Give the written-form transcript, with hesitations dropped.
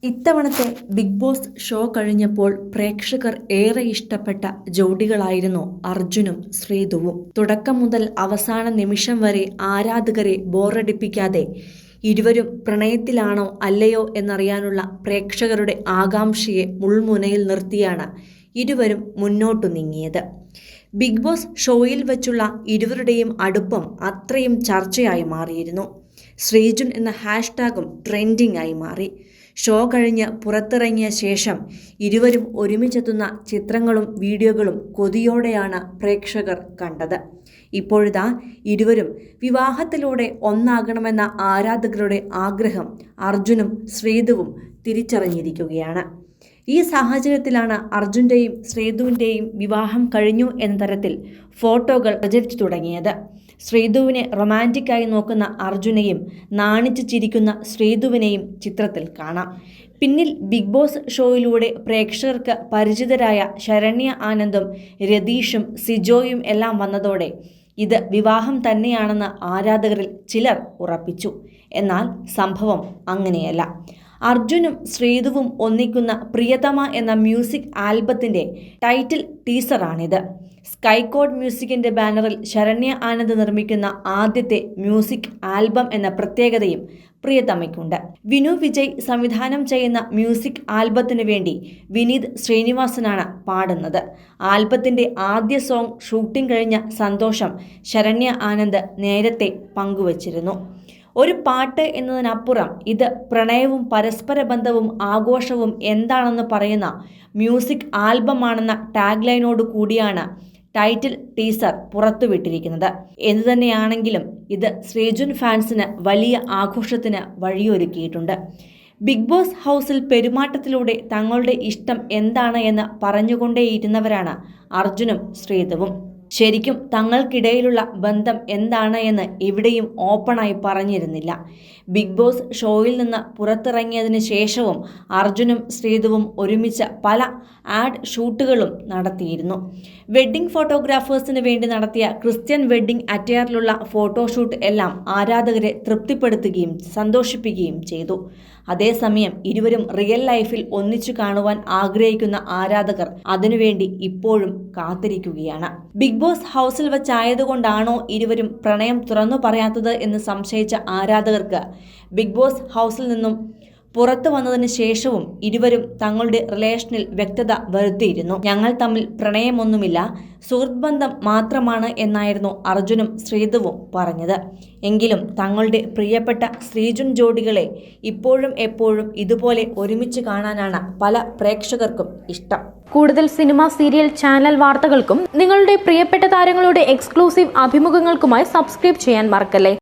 ഇത്തവണത്തെ big boss show കഴിഞ്ഞപ്പോൾ പ്രേക്ഷകർ ഏറെ ഇഷ്ടപ്പെട്ട ജോഡികളായിരുന്നു അർജുനും ശ്രീധുവും. തുടക്കം മുതൽ അവസാന നിമിഷം വരെ ആരാധകരെ ബോറടിപ്പിക്കാതെ ഇരുവരും പ്രണയത്തിലാണോ അല്ലയോ എന്നറിയാനുള്ള പ്രേക്ഷകരുടെ ആകാംക്ഷയെ മുൾമുനയിൽ നിർത്തിയാണ് ഇരുവരും മുന്നോട്ടു നീങ്ങിയത്. ബിഗ് ബോസ് ഷോയിൽ വച്ചുള്ള ഇരുവരുടെയും അടുപ്പം അത്രയും ചർച്ചയായി മാറിയിരുന്നു. ശ്രീജുൻ എന്ന ഹാഷ്ടാഗും ട്രെൻഡിംഗ് ആയി മാറി. ഷോ കഴിഞ്ഞ് പുറത്തിറങ്ങിയ ശേഷം ഇരുവരും ഒരുമിച്ചെത്തുന്ന ചിത്രങ്ങളും വീഡിയോകളും കൊതിയോടെയാണ് പ്രേക്ഷകർ കണ്ടത്. ഇപ്പോഴിതാ ഇരുവരും വിവാഹത്തിലൂടെ ഒന്നാകണമെന്ന ആരാധകരുടെ ആഗ്രഹം അർജുനും ശ്രീധുവും തിരിച്ചറിഞ്ഞിരിക്കുകയാണ്. ഈ സാഹചര്യത്തിലാണ് അർജുൻ്റെയും ശ്രീധുവിൻ്റെയും വിവാഹം കഴിഞ്ഞു എന്ന തരത്തിൽ ഫോട്ടോകൾ പ്രചരിച്ചു തുടങ്ങിയത്. ശ്രീധുവിനെ റൊമാൻറ്റിക്കായി നോക്കുന്ന അർജുനെയും നാണിച്ചു ചിരിക്കുന്ന ശ്രീധുവിനെയും ചിത്രത്തിൽ കാണാം. പിന്നിൽ ബിഗ് ബോസ് ഷോയിലൂടെ പ്രേക്ഷകർക്ക് പരിചിതരായ ശരണ്യ ആനന്ദും രതീഷും സിജോയും എല്ലാം വന്നതോടെ ഇത് വിവാഹം തന്നെയാണെന്ന് ആരാധകരിൽ ചിലർ ഉറപ്പിച്ചു. എന്നാൽ സംഭവം അങ്ങനെയല്ല. അർജുനും ശ്രീധുവും ഒന്നിക്കുന്ന പ്രിയതമ എന്ന മ്യൂസിക് ആൽബത്തിൻ്റെ ടൈറ്റിൽ ടീസറാണിത്. സ്കൈകോഡ് മ്യൂസിക്കിൻ്റെ ബാനറിൽ ശരണ്യ ആനന്ദ് നിർമ്മിക്കുന്ന ആദ്യത്തെ മ്യൂസിക് ആൽബം എന്ന പ്രത്യേകതയും പ്രിയതമയ്ക്കുണ്ട്. വിനു വിജയ് സംവിധാനം ചെയ്യുന്ന മ്യൂസിക് ആൽബത്തിനു വേണ്ടി വിനീത് ശ്രീനിവാസനാണ് പാടുന്നത്. ആൽബത്തിൻ്റെ ആദ്യ സോങ് ഷൂട്ടിംഗ് കഴിഞ്ഞ സന്തോഷം ശരണ്യ ആനന്ദ് നേരത്തെ പങ്കുവച്ചിരുന്നു. ഒരു പാട്ട് എന്നതിനപ്പുറം ഇത് പ്രണയവും പരസ്പര ബന്ധവും ആഘോഷവും എന്താണെന്ന് പറയുന്ന മ്യൂസിക് ആൽബമാണെന്ന ടാഗ്ലൈനോട് കൂടിയാണ് ടൈറ്റിൽ ടീസർ പുറത്തുവിട്ടിരിക്കുന്നത്. എന്തുതന്നെയാണെങ്കിലും ഇത് ശ്രീജുൻ ഫാൻസിന് വലിയ ആഘോഷത്തിന് വഴിയൊരുക്കിയിട്ടുണ്ട്. ബിഗ് ബോസ് ഹൗസിൽ പെരുമാറ്റത്തിലൂടെ തങ്ങളുടെ ഇഷ്ടം എന്താണ് എന്ന് പറഞ്ഞുകൊണ്ടേയിരുന്നവരാണ് അർജുനും ശ്രീധുവും. ശരിക്കും തങ്ങൾക്കിടയിലുള്ള ബന്ധം എന്താണ് എന്ന് എവിടെയും ഓപ്പണായി പറഞ്ഞിരുന്നില്ല. ബിഗ് ബോസ് ഷോയിൽ നിന്ന് പുറത്തിറങ്ങിയതിന് ശേഷവും അർജുനും ശ്രീധുവും ഒരുമിച്ച് പല ആഡ് ഷൂട്ടുകളും നടത്തിയിരുന്നു. വെഡ്ഡിംഗ് ഫോട്ടോഗ്രാഫേഴ്സിന് വേണ്ടി നടത്തിയ ക്രിസ്ത്യൻ വെഡ്ഡിംഗ് അറ്റയറിലുള്ള ഫോട്ടോഷൂട്ട് എല്ലാം ആരാധകരെ തൃപ്തിപ്പെടുത്തുകയും സന്തോഷിപ്പിക്കുകയും ചെയ്തു. അതേസമയം ഇരുവരും റിയൽ ലൈഫിൽ ഒന്നിച്ചു കാണുവാൻ ആഗ്രഹിക്കുന്ന ആരാധകർ അതിനുവേണ്ടി ഇപ്പോഴും കാത്തിരിക്കുകയാണ്. ബിഗ് ബോസ് ഹൗസിൽ വച്ചായതുകൊണ്ടാണോ ഇരുവരും പ്രണയം തുറന്നു പറയാത്തത് എന്ന് സംശയിച്ച ആരാധകർക്ക് ബിഗ് ബോസ് ഹൗസിൽ നിന്നും പുറത്തു വന്നതിന് ശേഷവും ഇരുവരും തങ്ങളുടെ റിലേഷനിൽ വ്യക്തത വരുത്തിയിരുന്നു. ഞങ്ങൾ തമ്മിൽ പ്രണയമൊന്നുമില്ല, സുഹൃത്ത് ബന്ധം മാത്രമാണ് എന്നായിരുന്നു അർജുനും ശ്രീധുവും പറഞ്ഞത്. എങ്കിലും തങ്ങളുടെ പ്രിയപ്പെട്ട ശ്രീജുൻ ജോഡികളെ ഇപ്പോഴും എപ്പോഴും ഇതുപോലെ ഒരുമിച്ച് കാണാനാണ് പല പ്രേക്ഷകർക്കും ഇഷ്ടം. കൂടുതൽ സിനിമ, സീരിയൽ, ചാനൽ വാർത്തകൾക്കും നിങ്ങളുടെ പ്രിയപ്പെട്ട താരങ്ങളുടെ എക്സ്ക്ലൂസീവ് അഭിമുഖങ്ങൾക്കുമായി സബ്സ്ക്രൈബ് ചെയ്യാൻ മറക്കല്ലേ.